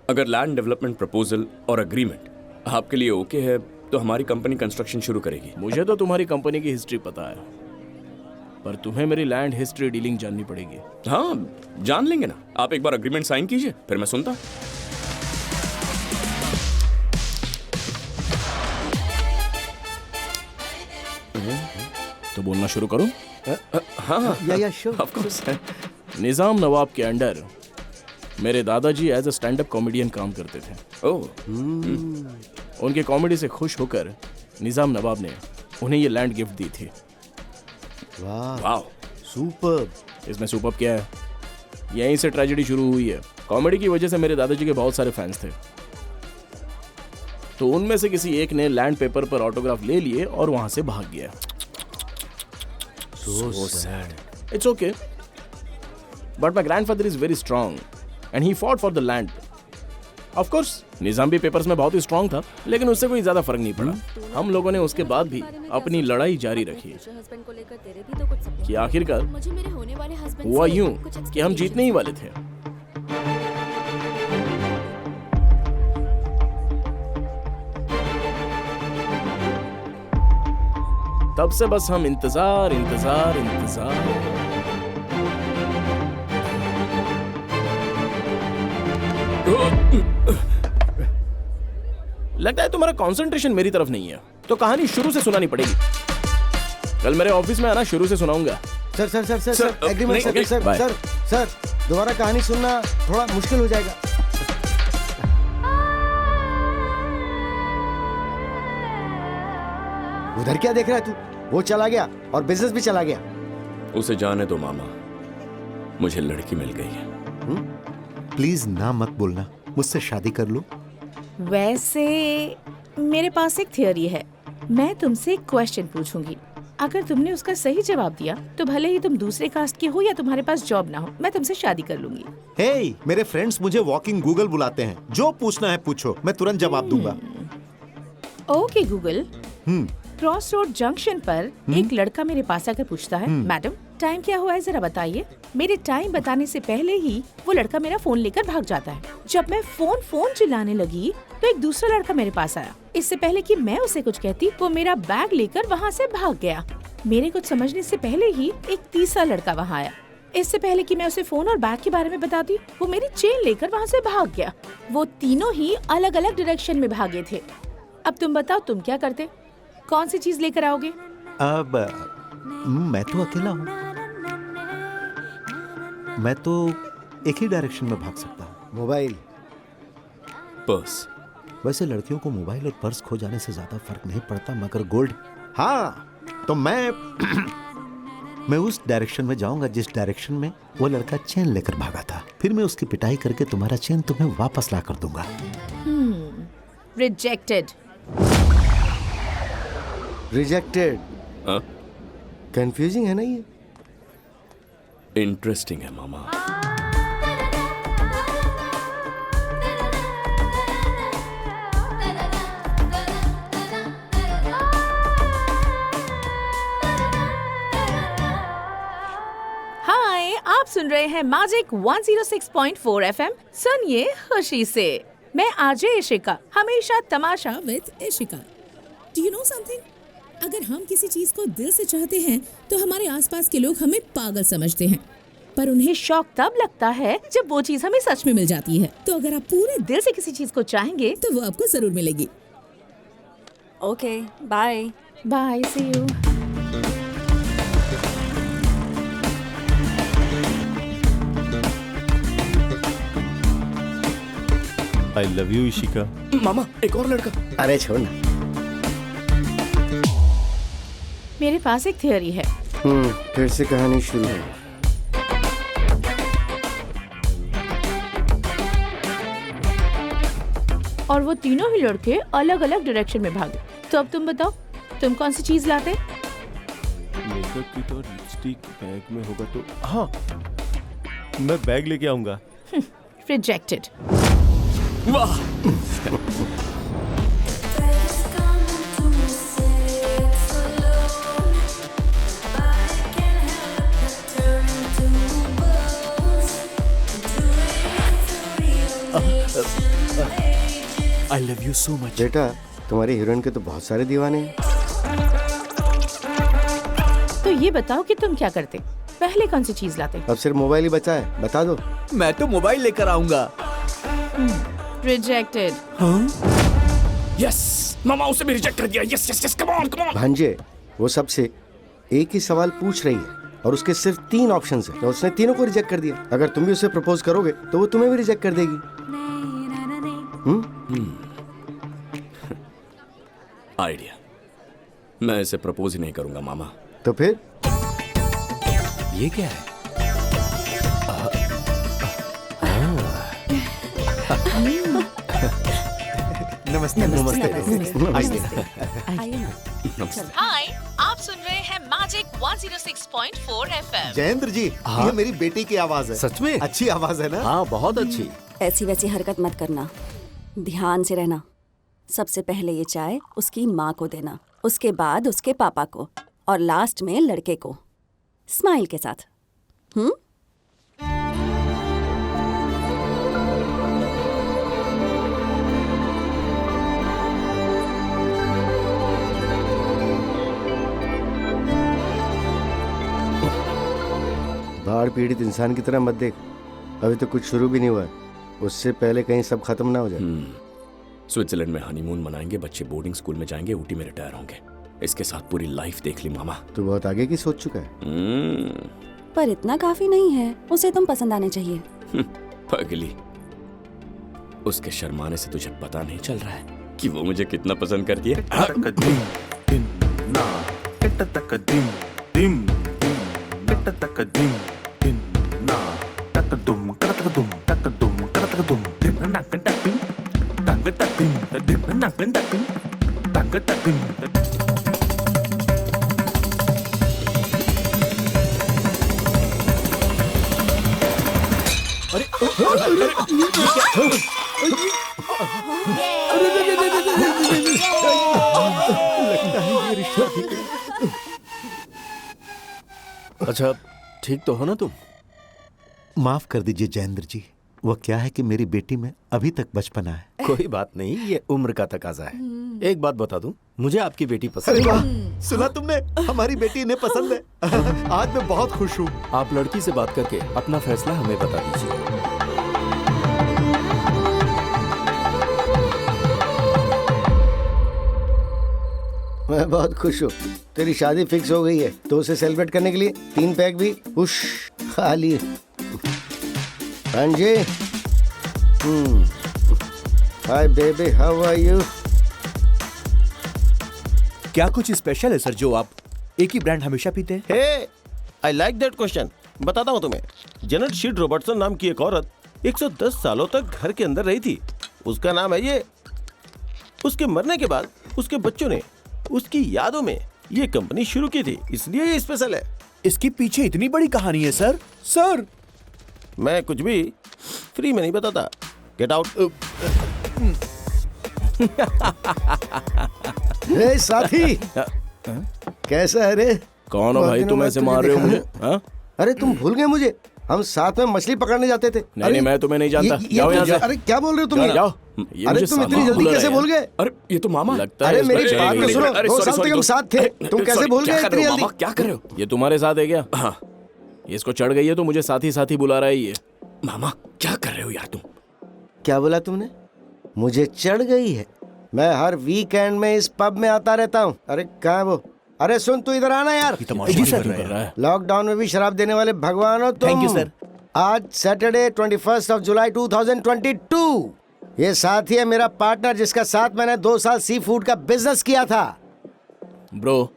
अगर land development proposal और agreement आपके लिए ओके है तो हमारी कंपनी कंस्ट्रक्शन शुरू करेगी। मुझे तो तुम्हारी कंपनी की हिस्ट्री पता है, पर तुम्हें मेरी लैंड हिस्ट्री डीलिंग जाननी पड़ेगी। हाँ, जान लेंगे ना। आप एक बार एग्रीमेंट साइन कीजिए, फिर मैं सुनता। तो बोलना शुरू करूं? हाँ, या sure. Of course. Nizam Nawab के अंडर मेरे दादाजी as a stand up comedian काम करते थे। ओह, उनके कॉमेडी से खुश होकर निजाम नवाब ने उन्हें ये लैंड गिफ्ट दी थी। वाह, वाह, सुपर। इसमें सुपर क्या है? यहीं से ट्रेजेडी शुरू हुई है। कॉमेडी की वजह से मेरे दादाजी के बहुत सारे फैंस थे, तो उनमें से किसी एक ने लैंड पेपर पर ऑटोग्राफ ले लिए और वहां से भाग गया। So sad. It's okay. But my grandfather is very strong and he fought for the land. Of course, निजाम भी पेपर्स में बहुत ही स्ट्रांग था, लेकिन उससे कोई ज्यादा फर्क नहीं पड़ा। हम लोगों ने उसके बाद भी अपनी लड़ाई जारी रखी कि आखिरकार हुआ यूं कि हम जीतने ही वाले थे। तब से बस हम इंतजार। लगता है तुम्हारा कंसंट्रेशन मेरी तरफ नहीं है, तो कहानी शुरू से सुनानी पड़ेगी। कल मेरे ऑफिस में आना, शुरू से सुनाऊंगा। Sir sir sir sir sir agreement नहीं, सर बाय। सर सर दोबारा कहानी सुनना थोड़ा मुश्किल हो जाएगा। उधर क्या देख रहा है तू? वो चला गया और बिजनेस भी चला गया। उसे जाने दो मामा, मुझे लड़की मिल गई है। प्लीज ना मत बोलना, मुझसे शादी कर लो। वैसे मेरे पास एक थियरी है। मैं तुमसे एक क्वेश्चन पूछूंगी, अगर तुमने उसका सही जवाब दिया तो भले ही तुम दूसरे कास्ट के हो या तुम्हारे पास जॉब ना हो, मैं तुमसे शादी कर लूंगी। हे, मेरे फ्रेंड्स मुझे वॉकिंग गूगल बुलाते हैं। जो पूछना है पूछो, मैं तुरंत जवाब दूंगा। Okay Google. Cross road junction पर एक लड़का मेरे पास आकर पूछता है, मैडम टाइम क्या हुआ है जरा बताइए। मेरे टाइम बताने से पहले ही वो लड़का मेरा फोन लेकर भाग जाता है। जब मैं फोन चिल्लाने लगी तो एक दूसरा लड़का मेरे पास आया। इससे पहले कि मैं उसे कुछ कहती, वो मेरा बैग लेकर वहाँ से भाग गया। मेरे कुछ समझने से पहले ही एक तीसरा लड़का वहाँ आया। इससे पहले कि मैं उसे फोन और बैग के बारे में बताती, वो मेरी चेन लेकर वहाँ से भाग गया। वो तीनों ही अलग अलग डायरेक्शन में भागे थे। अब तुम बताओ तुम क्या करते? कौन सी चीज लेकर आओगे? अब मैं तो अकेला हूँ, मैं तो एक ही डायरेक्शन में भाग सकता हूँ। मोबाइल। पर्स। वैसे लड़कियों को मोबाइल और पर्स खो जाने से ज्यादा फर्क नहीं पड़ता, मगर गोल्ड। हाँ, तो मैं उस डायरेक्शन में जाऊंगा जिस डायरेक्शन में वो लड़का चेन लेकर भागा था। फिर मैं उसकी पिटाई करके तुम्हारा चेन तुम्हें वापस ला कर दूंगा। रिजेक्टेड। रिजेक्टेड। हाँ? कंफ्यूजिंग है ना ये? इंटरेस्टिंग है मामा। हाय, आप सुन रहे हैं मैजिक 106.4 FM। सुनिए खुशी से। मैं आरजे इशिका, हमेशा तमाशा with Ishika. Do you know something? अगर हम किसी चीज को दिल से चाहते हैं तो हमारे आसपास के लोग हमें पागल समझते हैं, पर उन्हें शौक तब लगता है जब वो चीज हमें सच में मिल जाती है। तो अगर आप पूरे दिल से किसी चीज को चाहेंगे तो वो आपको जरूर मिलेगी। Okay, bye. Bye, see you. I love you Ishika. मामा, एक और लड़का। अरे छोड़ ना। मेरे पास एक थियरी है। फिर से कहानी शुरू है। और वो तीनों ही लड़के अलग अलग डायरेक्शन में भागे। तो अब तुम बताओ तुम कौन सी चीज लाते? मेकअप किट और लिपस्टिक बैग में होगा तो हाँ, मैं बैग लेके आऊंगा। रिजेक्टेड। वाह, आई लव यू सो मच। बेटा तुम्हारी हीरोइन के तो बहुत सारे दीवाने हैं। तो ये बताओ कि तुम क्या करते, पहले कौन सी चीज लाते? अब सिर्फ मोबाइल ही बचा है, बता दो। मैं तो मोबाइल लेकर आऊंगा। रिजेक्टेड। यस मामा, उसे भी रिजेक्ट कर दिया। Yes yes yes, come on come on. भांजे वो सबसे एक ही सवाल पूछ रही है और उसके सिर्फ 3 ऑप्शंस हैं, तो उसने तीनों को रिजेक्ट कर दिया। अगर तुम भी उसे प्रपोज करोगे तो वो तुम्हें भी रिजेक्ट कर देगी। आइडिया, मैं इसे प्रपोज ही नहीं करूंगा मामा। तो फिर ये क्या है? नमस्ते नमस्ते। आइए ना। हाय, आप सुन रहे हैं मैजिक 106.4 FM। जयेंद्र जी, ये मेरी बेटी की आवाज है। सच में? अच्छी आवाज है ना? हाँ, बहुत अच्छी। ऐसी वैसी हरकत मत करना, ध्यान से रहना। सबसे पहले ये चाय उसकी माँ को देना, उसके बाद उसके पापा को, और लास्ट में लड़के को, स्माइल के साथ। बाढ़ पीड़ित इंसान की तरह मत देख, अभी तो कुछ शुरू भी नहीं हुआ है, उससे पहले कहीं सब खत्म ना हो जाए। स्विट्जरलैंड में हनीमून मनाएंगे, बच्चे बोर्डिंग स्कूल में जाएंगे, ऊटी में रिटायर होंगे। इसके साथ पूरी लाइफ देख ली मामा। तू बहुत आगे की सोच चुका है। पर इतना काफी नहीं है, उसे तुम पसंद आने चाहिए। पगली, उसके शर्माने से तुझे पता नहीं चल रहा है कि वो मुझे कितना पसंद करती है। अच्छा, ठीक तो हो ना तुम? माफ कर दीजिए जयेंद्र जी, वो क्या है कि मेरी बेटी में अभी तक बचपना है। कोई बात नहीं, ये उम्र का तकाजा है। एक बात बता दूं, मुझे आपकी बेटी अरे पसंद वाह, है। सुना तुमने? हमारी बेटी इन्हें पसंद है। आज मैं बहुत खुश हूँ। आप लड़की से बात करके अपना फैसला हमें बता दीजिए। मैं बहुत खुश हूँ, तेरी शादी फिक्स हो गई है, तो उसे सेलिब्रेट करने के लिए 3 पैक भी उश खाली। जी, hi baby, how are you? क्या कुछ स्पेशल है सर जो आप एक ही ब्रांड हमेशा पीते हैं? हे, आई लाइक दैट क्वेश्चन। बताता हूँ तुम्हें। जेनेट शीड रॉबर्टसन नाम की एक औरत 110 सालों तक घर के अंदर रही थी। उसका नाम है ये। उसके मरने के बाद उसके बच्चों ने उसकी यादों में ये कंपनी शुरू की थी, इसलिए ये स्पेशल है। इसके पीछे इतनी बड़ी कहानी है सर। सर, मैं कुछ भी फ्री में नहीं बताता। Get out. हे साथी, कैसा है रे? कौन हो बहुत भाई, दिनों तुम बाद ऐसे तुझे मार रहे हो देखा मुझे? है। हाँ? अरे तुम भूल गए मुझे, हम साथ में मछली पकड़ने जाते थे। नहीं, मैं तुम्हें नहीं जानता। जाओ यहाँ से। अरे क्या बोल रहे हो तुम? जाओ। ये अरे मुझे तुम इतनी सामान जल्दी बुला कैसे रहे भूल हैं। गए? अरे ये तो मामा लगता है अरे इस मेरी बच्चे बात के तो लिए- सुनो, अरे 2 sorry, साल तक sorry, हम दोस्त। साथ थे, तुम कैसे भूल क्या गए कर इतनी रहे हो जल्दी? मामा? क्या कर रहे हो? ये तुम्हारे साथ है क्या? हाँ इसको चढ़ गई है तो मुझे साथी साथी बुला रहा है ये। मामा, क्या कर रहे हो यार तुम? क्या बोला तुमने? मुझे चढ़ गई है? मैं हर वीकेंड में इस पब में आता रहता हूँ। अरे कहाँ है वो? अरे सुन, तू इधर आना यार। जी सर, कर रहा है। लॉकडाउन में भी शराब देने वाले भगवान हो तुम। Thank you, sir. आज सैटरडे 21 जुलाई 2022। ये साथी है मेरा पार्टनर, जिसका साथ मैंने 2 साल सी फूड का बिजनेस किया था। ब्रो,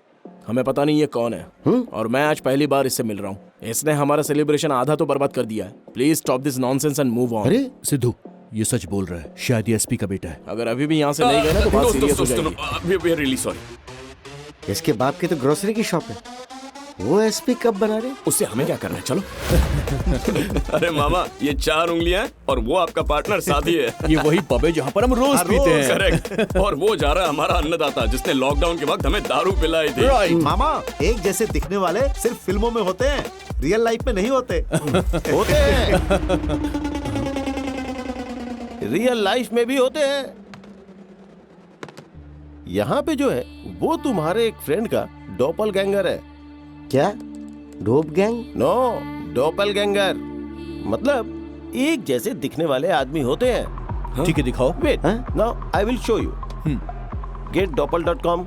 हमें पता नहीं ये कौन है और मैं आज पहली बार इससे मिल रहा हूँ। इसने हमारा सेलिब्रेशन आधा तो बर्बाद कर दिया है। Please stop this nonsense and move on. अरे सिद्धू, ये सच बोल रहा है, शायद ये एसपी का बेटा है। अगर अभी भी यहाँ से नहीं गए ना तो बात सीरियस हो जाएगी। We are really sorry. इसके बाप की तो ग्रोसरी की शॉप है, वो एसपी कब बना रहे? उससे हमें क्या करना है? चलो। अरे मामा, ये 4 उंगलियां हैं और वो आपका पार्टनर साथी है। ये वही पब है जहाँ पर हम रोज पीते हैं। करेक्ट। और वो जा रहा है हमारा अन्नदाता, जिसने लॉकडाउन के वक्त हमें दारू पिलाई थी। राइट। मामा, एक जैसे दिखने वाले सिर्फ फिल्मों में होते हैं, रियल लाइफ में नहीं होते। होते हैं। रियल लाइफ में भी होते हैं। यहाँ पे जो है वो तुम्हारे एक फ्रेंड का डॉपलगैंगर है। क्या? Dope gang? नो, डॉपलगैंगर मतलब एक जैसे दिखने वाले आदमी होते हैं। ठीक है, दिखाओ। Wait, now I will show you. getdoppel.com।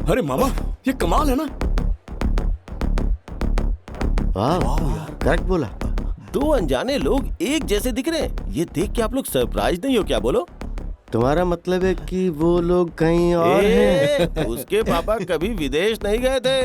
अरे मामा, ये कमाल है ना। वाह, करेक्ट बोला। दो अनजाने लोग एक जैसे दिख रहे हैं। ये देख के आप लोग सरप्राइज नहीं हो क्या? बोलो। तुम्हारा मतलब है कि वो लोग कहीं और हैं? उसके पापा कभी विदेश नहीं गए थे।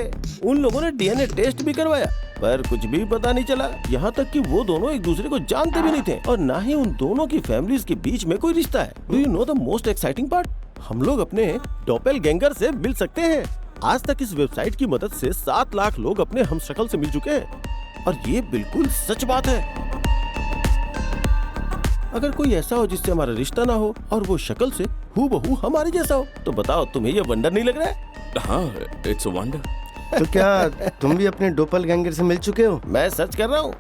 उन लोगों ने डीएनए टेस्ट भी करवाया पर कुछ भी पता नहीं चला। यहाँ तक कि वो दोनों एक दूसरे को जानते भी नहीं थे और ना ही उन दोनों की फैमिलीज के बीच में कोई रिश्ता है। Do you know the most exciting part? हम लोग अपने डॉपलगैंगर से मिल सकते हैं। आज तक इस वेबसाइट की मदद से 7 लाख लोग अपने हमशक्ल से मिल चुके हैं और ये बिल्कुल सच बात है। अगर कोई ऐसा हो जिससे हमारा रिश्ता ना हो और वो शक्ल से हूबहू हमारे जैसा हो तो बताओ, तुम्हें ये वंडर नहीं लग रहा है? हाँ, इट्स अ वंडर। तो क्या तुम भी अपने डोपलगैंगर से मिल चुके हो? मैं सर्च कर रहा हूँ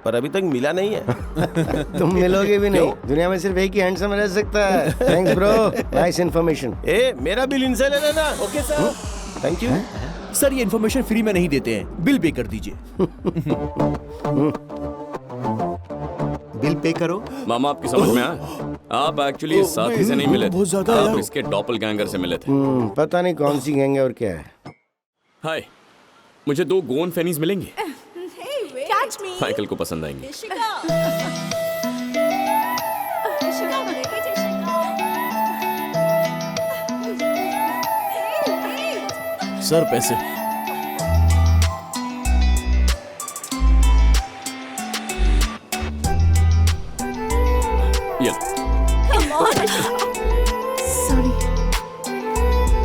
पर अभी तक मिला नहीं है। तुम मिलोगे भी नहीं। दुनिया में सिर्फ एक ही हैंडसम रह सकता है। Thanks bro, nice information. ए, मेरा बिल इनसे ले लेना। Okay sir. Thank you. Sir, ये इन्फॉर्मेशन फ्री में नहीं देते हैं, बिल पे कर दीजिए। बिल पे करो। मामा, आपकी समझ में आया? आप एक्चुअली इस साथी से नहीं मिले थे, बहुत ज्यादा आप इसके डॉपलगैंगर से मिले थे। पता नहीं कौन सी गैंग है और क्या है। हाय, मुझे 2 गोन फेनीज मिलेंगे। कैच मी। माइकल को पसंद आएंगे। सर, पैसे। ये सॉरी।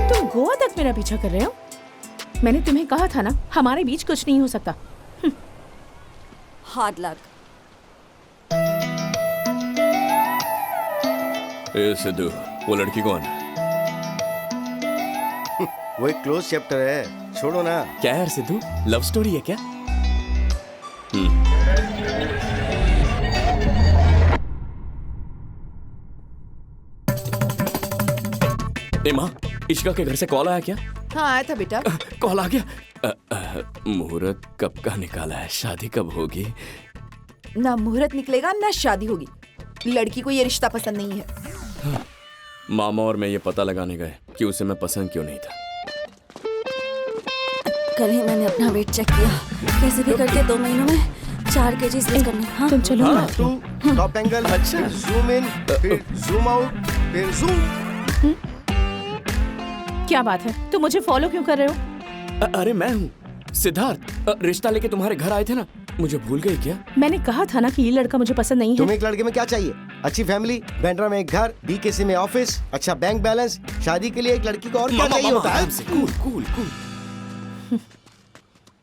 तुम गोवा तक मेरा पीछा कर रहे हो? मैंने तुम्हें कहा था ना, हमारे बीच कुछ नहीं हो सकता। Hard luck. ए सिद्धू, वो लड़की कौन है? वो एक क्लोज चैप्टर है, छोड़ो ना। क्या यार सिद्धू, लव स्टोरी है क्या? ए माँ, इशिका के घर से कॉल आया क्या? हाँ, आया था बेटा। कॉल आ गया। मुहूर्त कब का निकाला है? शादी कब होगी? ना मुहूर्त निकलेगा ना शादी होगी। लड़की को ये रिश्ता पसंद नहीं है। मामा और मैं ये पता लगाने गए कि उसे मैं पसंद क्यों नहीं था। कल ही मैंने अपना वेट चेक किया। कैसे भी करके 2 महीनों में 4 kg लूज करना है। हाँ? तुम चलो ना। टू टॉप एंगल, अच्छा, जूम इन, फिर जूम आउट, फिर जूम। क्या बात है, तुम मुझे फॉलो क्यों कर रहे हो? अरे मैं हूँ सिद्धार्थ। रिश्ता लेके तुम्हारे घर आए थे ना, मुझे भूल गई क्या? मैंने कहा था ना कि ये लड़का मुझे पसंद नहीं है। तुम्हें एक लड़के में क्या चाहिए? अच्छी फैमिली, बैंड्रा में एक घर, बीकेसी में ऑफिस, अच्छा बैंक बैलेंस। शादी के लिए एक लड़की को और क्या चाहिए होता है? कूल।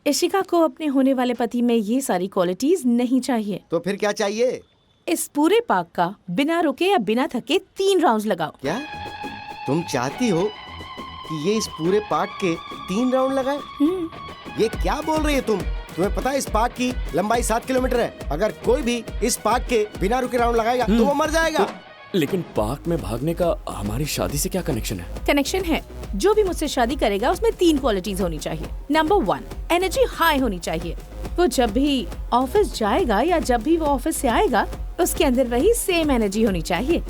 इशिका को अपने होने वाले पति में ये सारी क्वालिटीज नहीं चाहिए। तो फिर क्या चाहिए? इस पूरे पार्क का बिना रुके या बिना थके 3 राउंड्स लगाओ। क्या तुम चाहती हो कि ये इस पूरे पार्क के 3 राउंड लगाए? ये क्या बोल रही है तुम? तुम्हें पता है इस पार्क की लंबाई 7 किलोमीटर है। अगर कोई भी इस पार्क के बिना रुके राउंड लगाएगा तो वो मर जाएगा। लेकिन पार्क में भागने का हमारी शादी से क्या कनेक्शन है? कनेक्शन है। जो भी मुझसे शादी करेगा उसमें 3 क्वालिटीज होनी चाहिए। नंबर 1, एनर्जी हाई होनी चाहिए। वो जब भी ऑफिस जाएगा या जब भी वो ऑफिस से आएगा उसके अंदर वही सेम एनर्जी होनी चाहिए।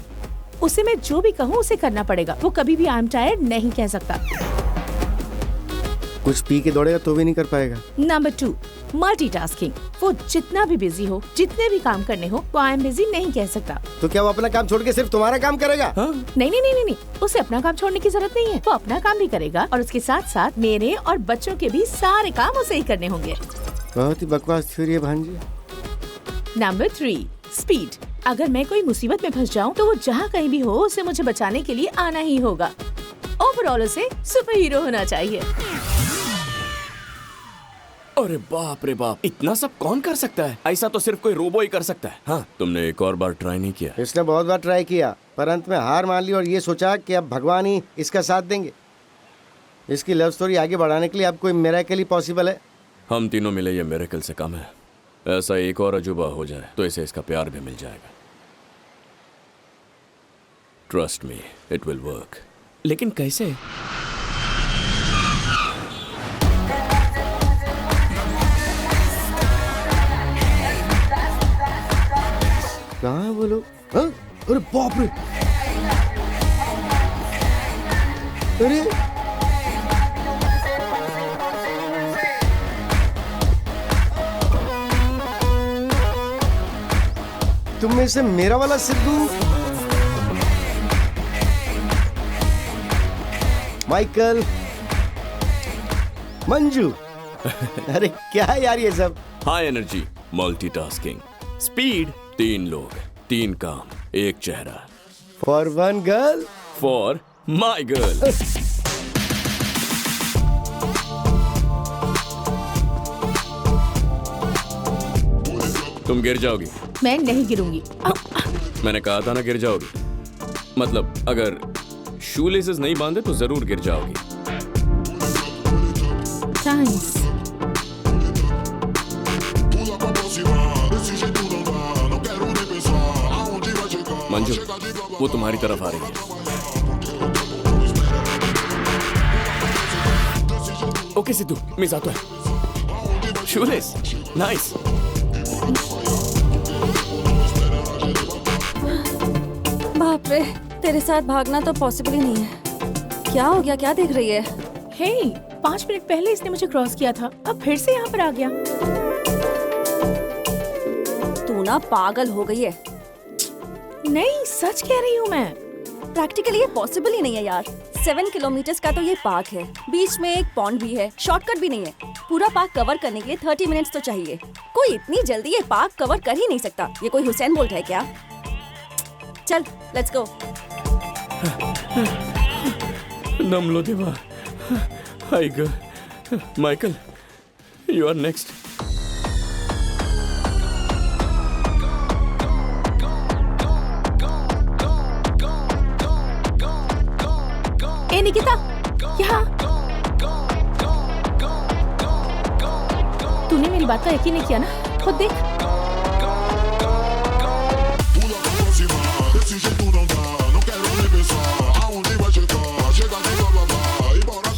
उसे मैं जो भी कहूँ उसे करना पड़ेगा। वो कभी भी आई एम टायर्ड नहीं कह सकता। कुछ पी के दौड़ेगा तो भी नहीं कर पाएगा। Number 2, multitasking. वो जितना भी बिजी हो, जितने भी काम करने हो, वो आई एम बिजी नहीं कह सकता। तो क्या वो अपना काम छोड़ के सिर्फ तुम्हारा काम करेगा? नहीं, उसे अपना काम छोड़ने की जरूरत नहीं है। वो अपना काम भी करेगा और उसके साथ साथ मेरे और बच्चों के भी सारे काम उसे ही करने होंगे। बहुत ही बकवास थ्योरी है भांजी। Number 3, speed. अगर मैं कोई मुसीबत में फंस जाऊं तो वो जहाँ कहीं भी हो उसे मुझे बचाने के लिए आना ही होगा। ओवरऑल उसे सुपर हीरो होना चाहिए। अरे बाप रे बाप, इतना सब कौन कर सकता है? ऐसा तो सिर्फ कोई रोबो ही कर सकता है। हाँ, तुमने एक और बार ट्राई नहीं किया? इसने बहुत बार ट्राई किया पर अंत में हार मान ली और ये सोचा कि अब भगवान ही इसका साथ देंगे। इसकी लव स्टोरी आगे बढ़ाने के लिए अब कोई मिरेकल ही पॉसिबल है? हम तीनों मिले ये मिरेकल से कम है। ऐसा एक और अजूबा हो जाए तो इसे इसका प्यार भी मिल जाएगा। Trust me, it will work. लेकिन कैसे? कहाँ है वो लोग? हाँ? अरे बाप रे! अरे तुम में से मेरा वाला सिद्धू, माइकल, मंजू। अरे क्या है यार ये सब? हाई एनर्जी, मल्टीटास्किंग, स्पीड, 3 लोग, 3 काम, 1 चेहरा। For one girl, for my girl. तुम गिर जाओगी। मैं नहीं गिरूंगी। मैंने कहा था ना गिर जाओगी। मतलब अगर शू लेसेस नहीं बांधे तो जरूर गिर जाओगी। थैंक्स। मंजू, वो तुम्हारी तरफ आ रही है। ओके सिद्धू, मैं जाता है। Shoelace, nice. बाप रे, तेरे साथ भागना तो पॉसिबल ही नहीं है। क्या हो गया? क्या देख रही है? हे, 5 मिनट पहले इसने मुझे क्रॉस किया था, अब फिर से यहाँ पर आ गया। तू ना पागल हो गई है। नहीं, सच कह रही हूँ मैं। प्रैक्टिकली ये पॉसिबल ही नहीं है यार। 7 किलोमीटर का तो ये पार्क है, बीच में एक पॉन्ड भी है, शॉर्टकट भी नहीं है। पूरा पार्क कवर करने के लिए 30 मिनट्स तो चाहिए। कोई इतनी जल्दी ये पार्क कवर कर ही नहीं सकता। ये कोई हुसैन बोल्ट है क्या? चल, लेट्स गो। दम लो दीवार। Hi girl, Michael, you are next. ए निकिता, यहाँ। तूने मेरी बात का यकीन नहीं किया ना? खुद देख।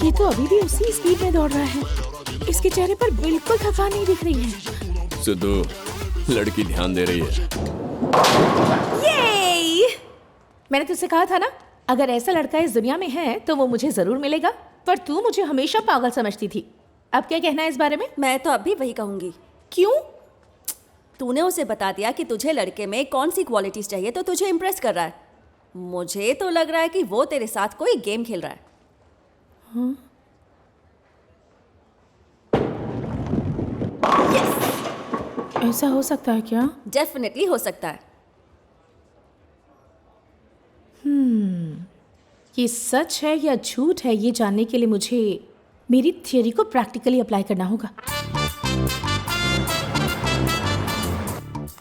ये तो अभी भी उसी स्पीड में दौड़ रहा है। इसके चेहरे पर बिल्कुल थकान नहीं दिख रही है। सिद्धू, लड़की ध्यान दे रही है। ये! मैंने तुझसे कहा था ना, अगर ऐसा लड़का इस दुनिया में है तो वो मुझे जरूर मिलेगा। पर तू मुझे हमेशा पागल समझती थी। अब क्या कहना है इस बारे में? मैं तो अभी वही कहूंगी। क्यों? तूने उसे बता दिया कि तुझे लड़के में कौन सी क्वालिटीज चाहिए तो तुझे इम्प्रेस कर रहा है। मुझे तो लग रहा है कि वो तेरे साथ कोई गेम खेल रहा है। हाँ? yes! ऐसा हो सकता है क्या? डेफिनेटली हो सकता है। ये सच है या झूठ है, ये जानने के लिए मुझे मेरी थियरी को प्रैक्टिकली अप्लाई करना होगा।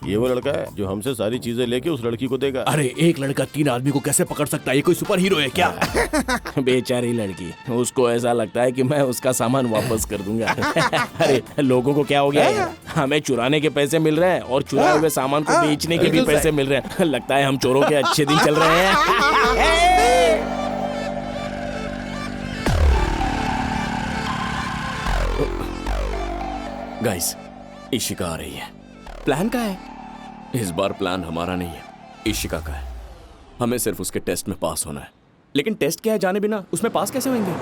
ये वो लड़का है जो हमसे सारी चीजें लेके उस लड़की को देगा। अरे एक लड़का 3 आदमी को कैसे पकड़ सकता है? ये कोई सुपर हीरो है क्या? बेचारी लड़की, उसको ऐसा लगता है कि मैं उसका सामान वापस कर दूंगा। अरे लोगों को क्या हो गया है? हमें चुराने के पैसे मिल रहे हैं और चुराए हुए सामान को बेचने के भी पैसे मिल रहे हैं। लगता है हम चोरों के अच्छे दिन चल रहे हैं। गाइस, इशिका आ रही है। प्लान का है? इस बार प्लान हमारा नहीं है, इशिका का है। हमें सिर्फ उसके टेस्ट में पास होना है। लेकिन टेस्ट क्या है जाने बिना उसमें पास कैसे होंगे?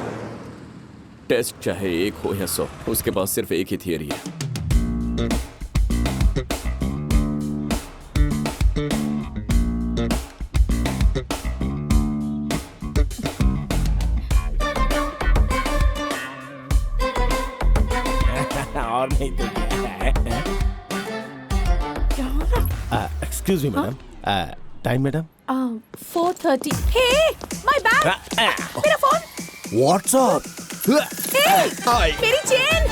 टेस्ट चाहे 1 हो या 100, उसके पास सिर्फ एक ही थियरी है। और नहीं तो excuse me madam, time madam? 4:30। Hey, my bag! मेरा फोन! व्हाट्सएप! मेरी चेन!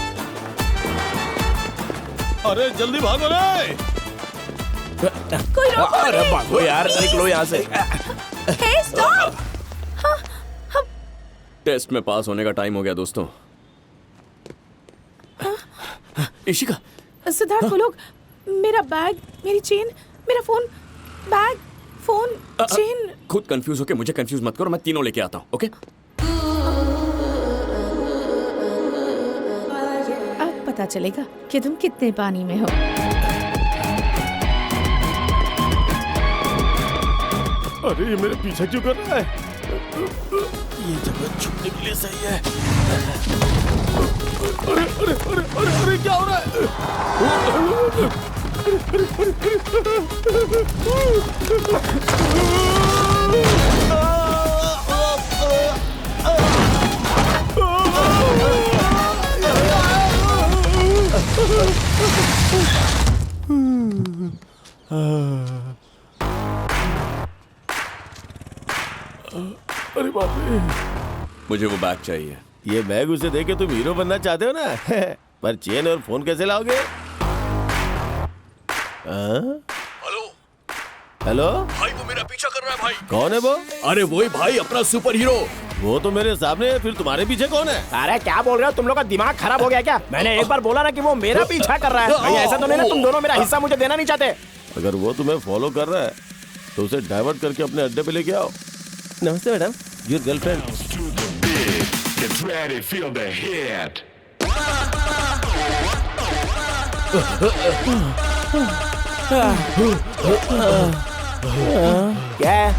अरे जल्दी भागो रे! कोई रोको! अरे भागो यार, निकलो यहाँ से। हे, स्टॉप! टेस्ट में पास होने का टाइम हो गया दोस्तों। इशिका, सिद्धार्थ वो लोग मेरा बैग, मेरी चेन, मेरा फोन, बैग, फोन, चेन। खुद कंफ्यूज होके मुझे कंफ्यूज मत करो, मैं तीनों लेके आता हूँ, ओके? अब पता चलेगा कि तुम कितने पानी में हो। अरे ये मेरे पीछे क्यों कर रहा है? ये जगह छुपने के लिए सही है। अरे अरे अरे अरे अरे क्या हो रहा है? अरे बाप रे, मुझे वो बैग चाहिए। ये बैग उसे देके तुम हीरो बनना चाहते हो ना? पर चेन और फोन कैसे लाओगे? हेलो हेलो भाई, वो मेरा पीछा कर रहा है भाई। कौन है वो? अरे वही भाई, अपना सुपर हीरो। वो तो मेरे सामने है, फिर तुम्हारे पीछे कौन है? अरे क्या बोल रहे हो? तुम लोग का दिमाग खराब हो गया क्या? मैंने एक बार बोला ना कि वो मेरा पीछा कर रहा है। कहीं ऐसा तो नहीं ना तुम दोनों मेरा हिस्सा मुझे देना नहीं चाहते? अगर वो तुम्हें फॉलो कर रहा है तो उसे डाइवर्ट करके अपने अड्डे पे लेके आओ। नमस्ते मैडम, योर गर्लफ्रेंड। क्या है?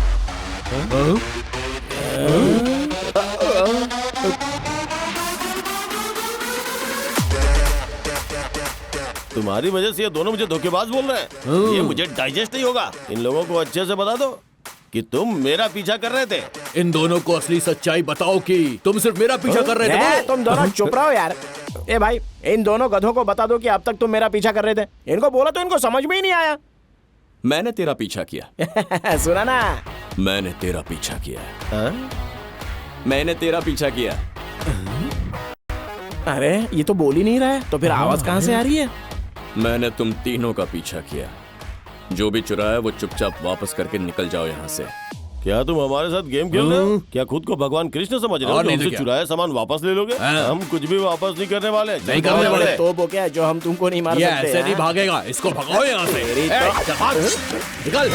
तुम्हारी वजह से ये दोनों मुझे धोखेबाज बोल रहे हैं। ये मुझे डाइजेस्ट नहीं होगा। इन लोगों को अच्छे से बता दो कि तुम मेरा पीछा कर रहे थे। इन दोनों को असली सच्चाई बताओ कि तुम सिर्फ मेरा पीछा कर रहे थे। तुम दोनों चुप रहो यार। ए भाई, इन दोनों गधों को बता दो कि अब तक तुम मेरा पीछा कर रहे थे। इनको बोला तो इनको समझ में ही नहीं आया। मैंने तेरा पीछा किया। सुना ना? मैंने तेरा पीछा किया। मैंने तेरा पीछा किया। अरे ये तो बोल ही नहीं रहा है, तो फिर आवाज कहाँ से आ रही है? मैंने तुम तीनों का पीछा किया। जो भी चुराया वो चुपचाप वापस करके निकल जाओ यहाँ से। क्या तुम हमारे साथ गेम खेल रहे हो? क्या खुद को भगवान कृष्ण समझ रहे हो? हमसे चुराया सामान वापस ले लोगे? हम कुछ भी वापस नहीं करने वाले। नहीं करने वाले। तो वो क्या है जो हम तुमको नहीं मार सकते? ऐसे नहीं भागेगा, इसको भगाओ यहाँ से। निकल।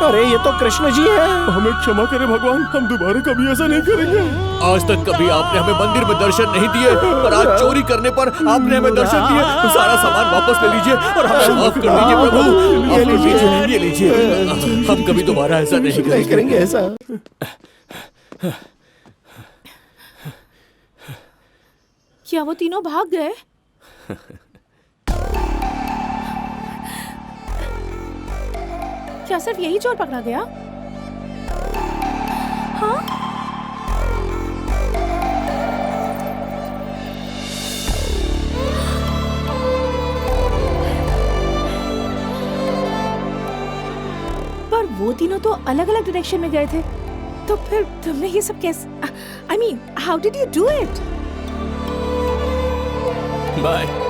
अरे ये तो कृष्ण जी है। हमें क्षमा करें भगवान, हम दोबारा कभी ऐसा नहीं करेंगे। आज तक कभी आपने हमें मंदिर में दर्शन नहीं दिए, पर आज चोरी करने पर आपने हमें दर्शन दिए। सारा सामान वापस ले लीजिए और हमें माफ कर दीजिए प्रभु। ये लीजिए, ये लीजिए। हम कभी दोबारा ऐसा नहीं करेंगे ऐसा। क्या वो तीनों भाग गए? क्या सिर्फ यही चोर पकड़ा गया? हाँ? पर वो तीनों तो अलग अलग डायरेक्शन में गए थे, तो फिर तुमने ये सब कैसे? I mean, how did you do it? Bye.